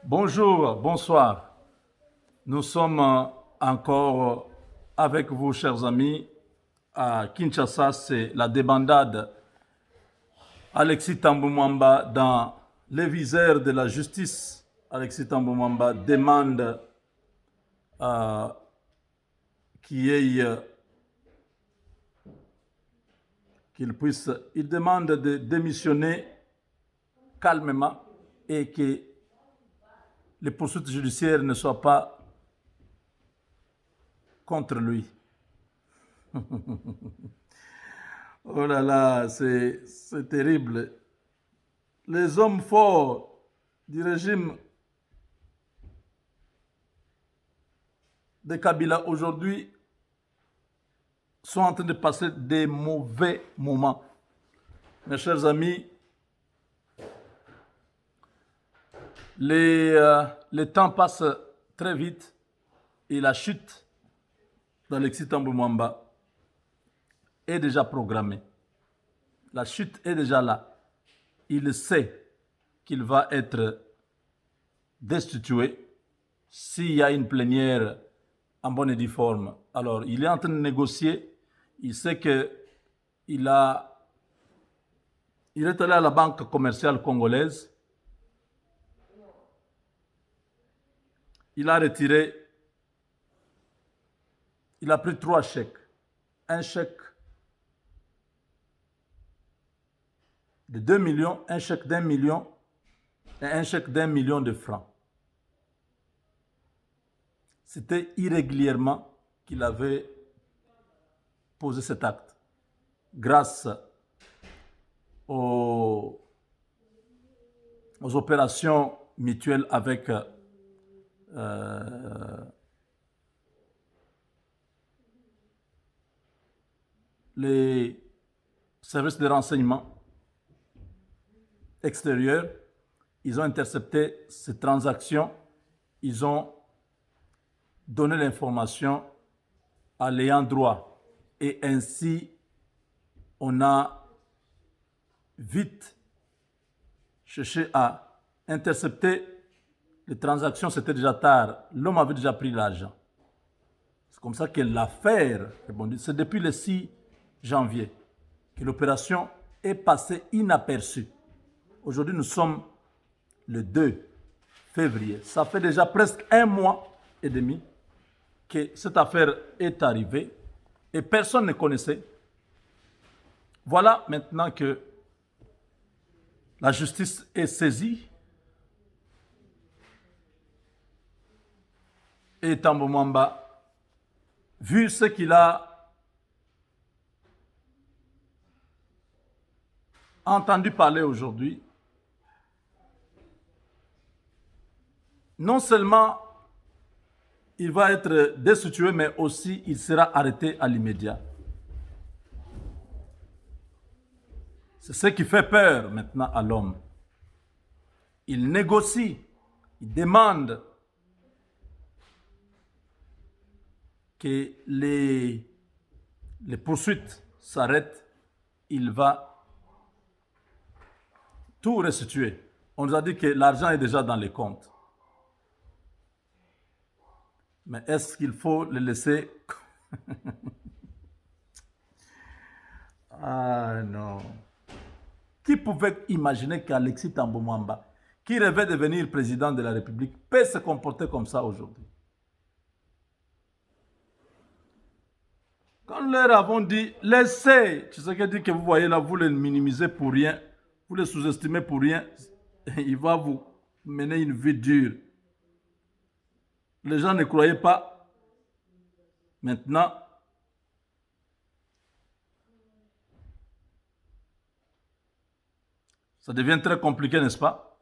Bonjour, bonsoir. Nous sommes encore avec vous, chers amis, à Kinshasa. C'est la débandade Alexis Thambou Mwamba dans les visères de la justice. Alexis Thambou Mwamba demande euh, qu'il il demande de démissionner calmement et que les poursuites judiciaires ne soient pas contre lui. Oh là là, c'est terrible. Les hommes forts du régime de Kabila aujourd'hui sont en train de passer des mauvais moments. Mes chers amis, les temps passent très vite et la chute d'Alexis Thambou Mwamba est déjà programmée. La chute est déjà là. Il sait qu'il va être destitué s'il y a une plénière en bonne et due forme. Alors, il est en train de négocier. Il sait que il est allé à la banque commerciale congolaise. Il a retiré, il a pris 3 chèques. Un chèque de 2 millions, un chèque d'1 million et un chèque d'1 million de francs. C'était irrégulièrement qu'il avait posé cet acte. Grâce aux opérations mutuelles avec les services de renseignement extérieurs, ils ont intercepté ces transactions, ils ont donné l'information à l'ayant droit. Et ainsi, on a vite cherché à intercepter les transactions. C'était déjà tard. L'homme avait déjà pris l'argent. C'est comme ça que l'affaire, c'est depuis le 6 janvier que l'opération est passée inaperçue. Aujourd'hui, nous sommes le 2 février. Ça fait déjà presque 1 mois et demi que cette affaire est arrivée et personne ne connaissait. Voilà maintenant que la justice est saisie et Thambou Mwamba, vu ce qu'il a entendu parler aujourd'hui, non seulement il va être destitué, mais aussi il sera arrêté à l'immédiat. C'est ce qui fait peur maintenant à l'homme. Il négocie, il demande que les poursuites s'arrêtent, il va tout restituer. On nous a dit que l'argent est déjà dans les comptes. Mais est-ce qu'il faut le laisser? Ah non. Qui pouvait imaginer qu'Alexis Thambou Mwamba, qui rêvait de devenir président de la République, peut se comporter comme ça aujourd'hui? Quand leur avons dit, laissez, tu sais dit que vous voyez là, vous le minimisez pour rien, vous le sous-estimez pour rien, il va vous mener une vie dure. Les gens ne croyaient pas. Maintenant, ça devient très compliqué, n'est-ce pas?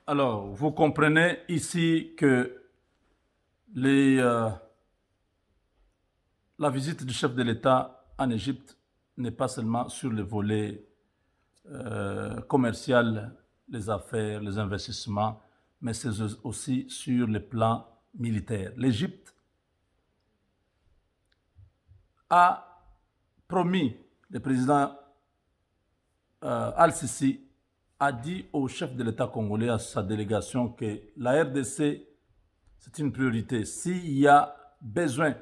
Alors, vous comprenez ici que la visite du chef de l'État en Égypte n'est pas seulement sur le volet commercial, les affaires, les investissements, mais c'est aussi sur le plan militaire. L'Égypte a promis, le président Al-Sisi a dit au chef de l'État congolais, à sa délégation, que la RDC, c'est une priorité. S'il y a besoin,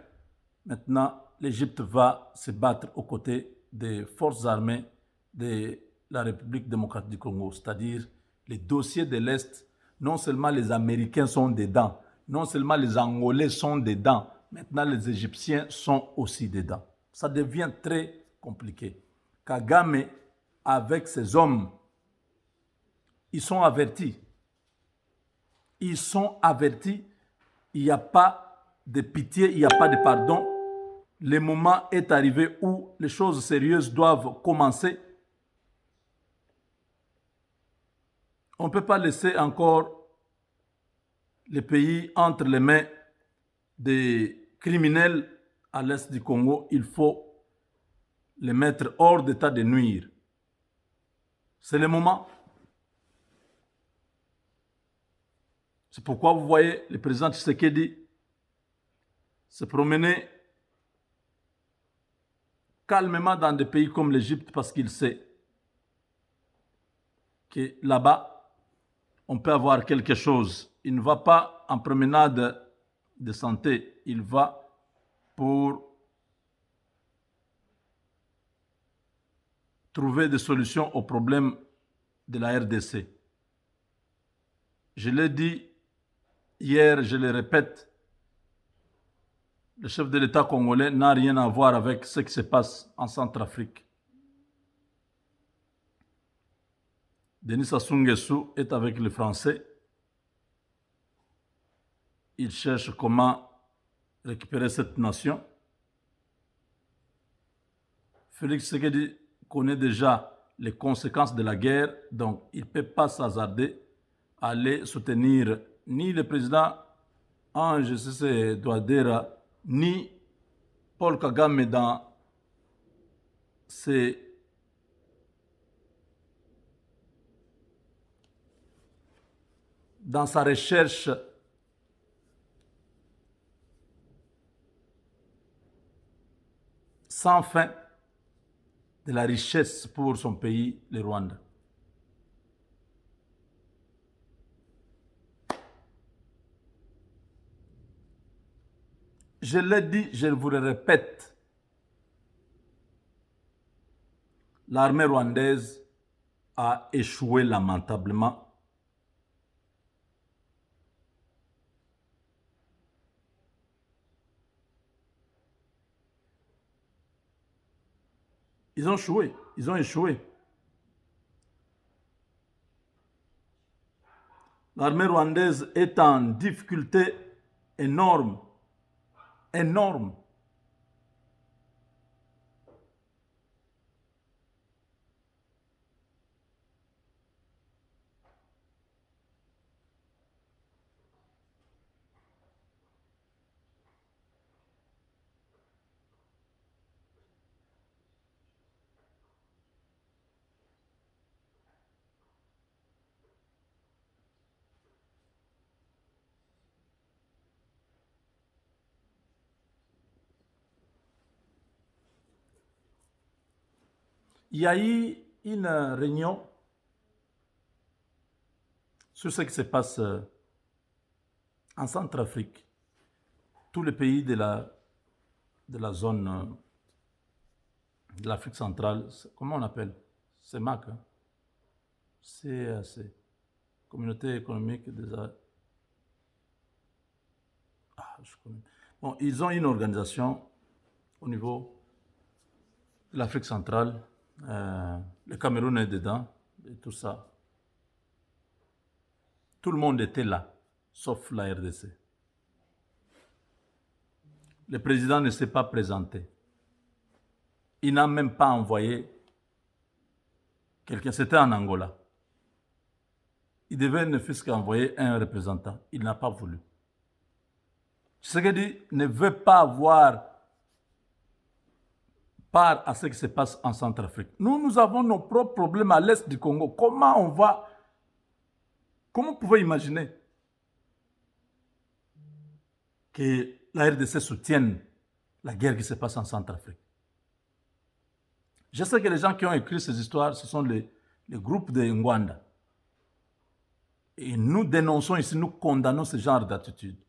maintenant, l'Égypte va se battre aux côtés des forces armées de la République démocratique du Congo, c'est-à-dire les dossiers de l'Est. Non seulement les Américains sont dedans, non seulement les Angolais sont dedans, maintenant les Égyptiens sont aussi dedans. Ça devient très compliqué. Kagame, avec ses hommes, ils sont avertis. Ils sont avertis. Il n'y a pas de pitié, il n'y a pas de pardon. Le moment est arrivé où les choses sérieuses doivent commencer. On ne peut pas laisser encore le pays entre les mains des criminels à l'est du Congo. Il faut les mettre hors d'état de nuire. C'est le moment. C'est pourquoi vous voyez le président Tshisekedi se promener calmement dans des pays comme l'Égypte parce qu'il sait que là-bas, on peut avoir quelque chose. Il ne va pas en promenade de santé, il va pour trouver des solutions aux problèmes de la RDC. Je l'ai dit hier, je le répète, le chef de l'État congolais n'a rien à voir avec ce qui se passe en Centrafrique. Denis Sassou Nguesso est avec les Français. Il cherche comment récupérer cette nation. Félix Tshisekedi connaît déjà les conséquences de la guerre, donc il ne peut pas s'hasarder à aller soutenir ni le président Ange Cissé Touadéra, ni Paul Kagame dans sa recherche sans fin de la richesse pour son pays, le Rwanda. Je l'ai dit, je vous le répète, l'armée rwandaise a échoué lamentablement. Ils ont échoué, ils ont échoué. L'armée rwandaise est en difficulté énorme, énorme. Il y a eu une réunion sur ce qui se passe en Centrafrique. Tous les pays de la zone de l'Afrique centrale, comment on appelle? CEMAC, hein? CEAC, Communauté économique des... je connais. Bon, ils ont une organisation au niveau de l'Afrique centrale. Le Cameroun est dedans et tout ça. Tout le monde était là, sauf la RDC. Le président ne s'est pas présenté. Il n'a même pas envoyé quelqu'un. C'était en Angola. Il devait ne fût-ce qu'envoyer un représentant. Il n'a pas voulu. Tshisekedi ne veut pas avoir part à ce qui se passe en Centrafrique. Nous avons nos propres problèmes à l'est du Congo. Comment vous pouvez imaginer que la RDC soutienne la guerre qui se passe en Centrafrique? Je sais que les gens qui ont écrit ces histoires, ce sont les le groupe de Ngwanda. Et nous dénonçons ici, nous condamnons ce genre d'attitude.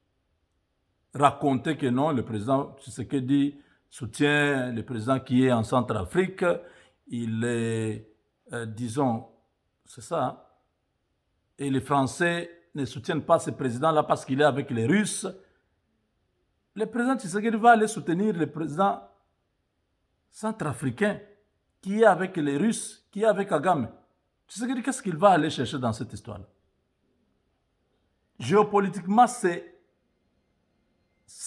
Raconter que non, le président Tshisekedi soutient le président qui est en Centrafrique, il est, disons, c'est ça, hein? Et les Français ne soutiennent pas ce président-là parce qu'il est avec les Russes. Le président Tshisekedi va aller soutenir le président centrafricain qui est avec les Russes, qui est avec Kagame. Tshisekedi, qu'est-ce qu'il va aller chercher dans cette histoire-là? Géopolitiquement, ça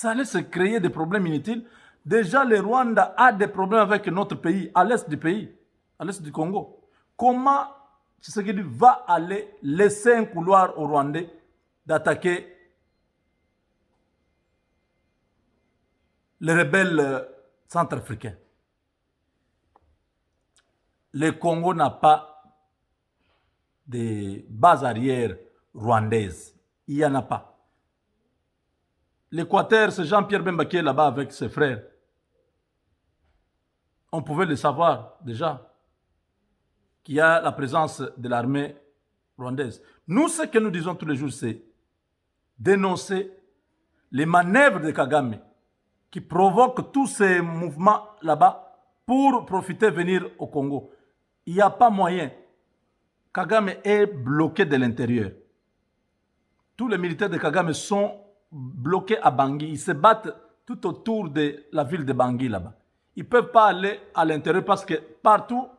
allait se créer des problèmes inutiles. Déjà, le Rwanda a des problèmes avec notre pays, à l'est du pays, à l'est du Congo. Comment Tshisekedi va aller laisser un couloir aux Rwandais d'attaquer les rebelles centrafricains? Le Congo n'a pas de base arrière rwandaise. Il n'y en a pas. L'Équateur, c'est Jean-Pierre Bemba qui est là-bas avec ses frères. On pouvait le savoir déjà, qu'il y a la présence de l'armée rwandaise. Nous, ce que nous disons tous les jours, c'est dénoncer les manœuvres de Kagame qui provoquent tous ces mouvements là-bas pour profiter de venir au Congo. Il n'y a pas moyen. Kagame est bloqué de l'intérieur. Tous les militaires de Kagame sont bloqués à Bangui. Ils se battent tout autour de la ville de Bangui là-bas. Ils ne peuvent pas aller à l'intérieur parce que partout,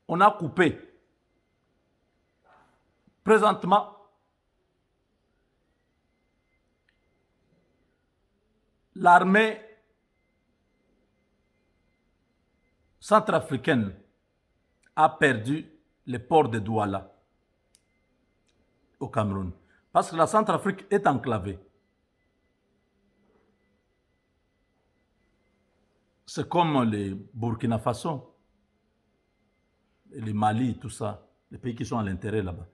on a coupé. Présentement, l'armée centrafricaine a perdu le port de Douala au Cameroun. Parce que la Centrafrique est enclavée. C'est comme les Burkina Faso, les Mali, tout ça, les pays qui sont à l'intérieur là-bas.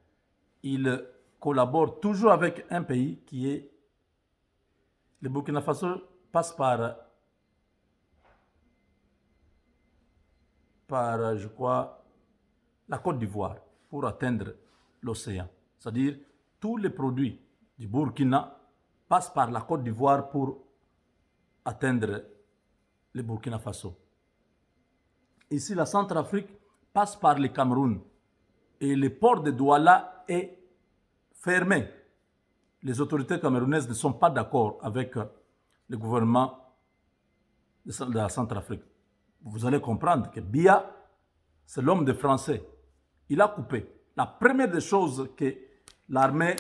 Ils collaborent toujours avec un pays qui est... Le Burkina Faso passe par, je crois, la Côte d'Ivoire pour atteindre l'océan. C'est-à-dire, tous les produits du Burkina passent par la Côte d'Ivoire pour atteindre le Burkina Faso. Ici, la Centrafrique passe par le Cameroun et le port de Douala est fermé. Les autorités camerounaises ne sont pas d'accord avec le gouvernement de la Centrafrique. Vous allez comprendre que Biya, c'est l'homme des Français. Il a coupé. La première des choses que l'armée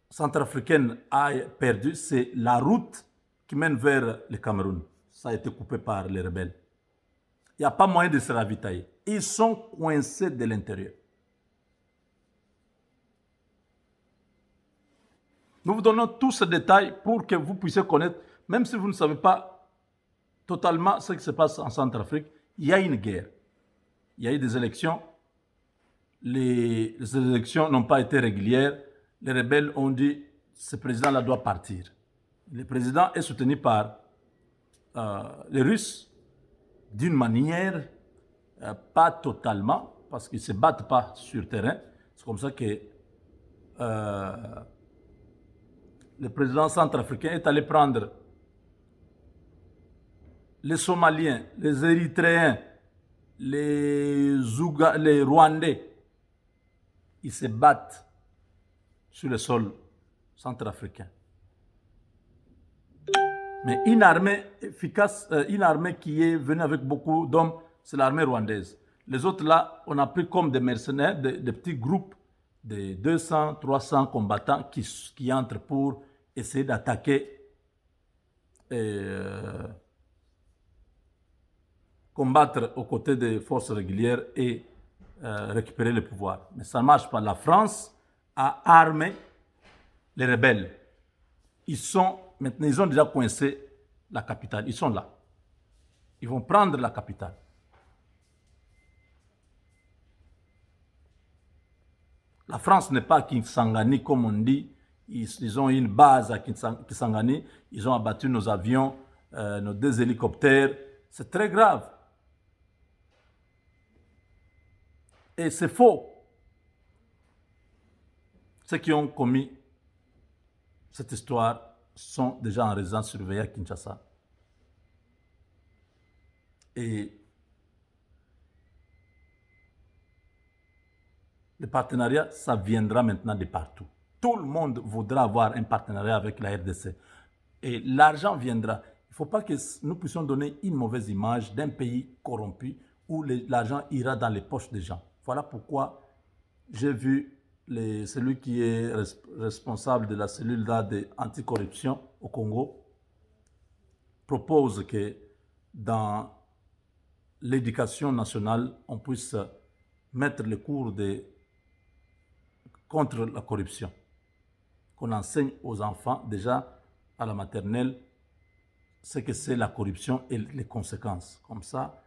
centrafricaine a perdue, c'est la route qui mène vers le Cameroun. Ça a été coupé par les rebelles. Il n'y a pas moyen de se ravitailler. Ils sont coincés de l'intérieur. Nous vous donnons tous ces détails pour que vous puissiez connaître, même si vous ne savez pas totalement ce qui se passe en Centrafrique, il y a une guerre. Il y a eu des élections. Les élections n'ont pas été régulières. Les rebelles ont dit ce président-là doit partir. Le président est soutenu par les Russes d'une manière, pas totalement, parce qu'ils ne se battent pas sur terrain. C'est comme ça que le président centrafricain est allé prendre les Somaliens, les Érythréens, les Rwandais. Ils se battent sur le sol centrafricain. Mais une armée efficace, une armée qui est venue avec beaucoup d'hommes, c'est l'armée rwandaise. Les autres là, on a pris comme des mercenaires, des petits groupes de 200, 300 combattants qui entrent pour essayer d'attaquer, combattre aux côtés des forces régulières et récupérer le pouvoir. Mais ça ne marche pas. La France a armé les rebelles. Maintenant, ils ont déjà coincé la capitale. Ils sont là. Ils vont prendre la capitale. La France n'est pas à Kisangani, comme on dit. Ils ont une base à Kisangani. Ils ont abattu nos avions, nos 2 hélicoptères. C'est très grave. Et c'est faux. Ceux qui ont commis cette histoire sont déjà en résidence surveillée à Kinshasa. Et le partenariat, ça viendra maintenant de partout. Tout le monde voudra avoir un partenariat avec la RDC. Et l'argent viendra. Il ne faut pas que nous puissions donner une mauvaise image d'un pays corrompu où l'argent ira dans les poches des gens. Voilà pourquoi j'ai vu celui qui est responsable de la cellule d'anticorruption au Congo propose que dans l'éducation nationale, on puisse mettre les cours contre la corruption. Qu'on enseigne aux enfants déjà à la maternelle ce que c'est la corruption et les conséquences. Comme ça,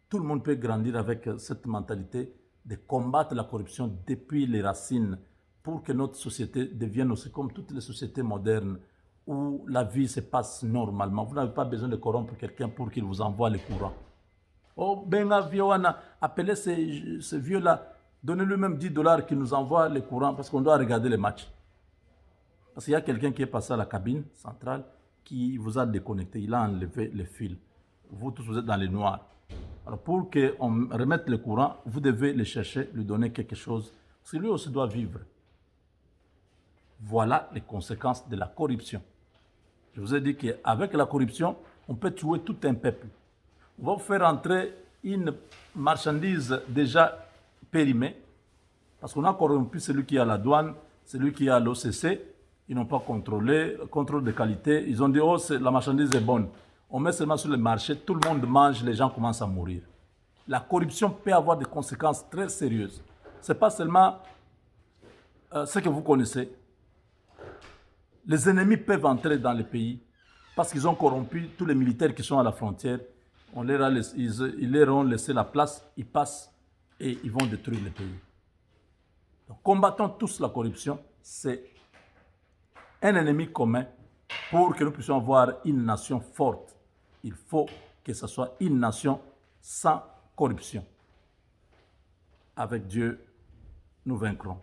tout le monde peut grandir avec cette mentalité de combattre la corruption depuis les racines pour que notre société devienne aussi comme toutes les sociétés modernes où la vie se passe normalement. Vous n'avez pas besoin de corrompre quelqu'un pour qu'il vous envoie les courants. Oh, Benga Vioana, appelez ce vieux-là, donnez-lui même $10 qu'il nous envoie les courants parce qu'on doit regarder les matchs. Parce qu'il y a quelqu'un qui est passé à la cabine centrale qui vous a déconnecté, il a enlevé le fil. Vous tous, vous êtes dans les noirs. Alors pour qu'on remette le courant, vous devez le chercher, lui donner quelque chose. Parce que lui aussi doit vivre. Voilà les conséquences de la corruption. Je vous ai dit qu'avec la corruption, on peut tuer tout un peuple. On va vous faire entrer une marchandise déjà périmée. Parce qu'on a corrompu celui qui est à la douane, celui qui est à l'OCC. Ils n'ont pas contrôlé, contrôle de qualité. Ils ont dit, oh, la marchandise est bonne. On met seulement sur le marché, tout le monde mange, les gens commencent à mourir. La corruption peut avoir des conséquences très sérieuses. Ce n'est pas seulement ce que vous connaissez. Les ennemis peuvent entrer dans le pays parce qu'ils ont corrompu tous les militaires qui sont à la frontière. Ils leur ont laissé la place, ils passent et ils vont détruire le pays. Donc, combattons tous la corruption, c'est un ennemi commun pour que nous puissions avoir une nation forte. Il faut que ce soit une nation sans corruption. Avec Dieu, nous vaincrons.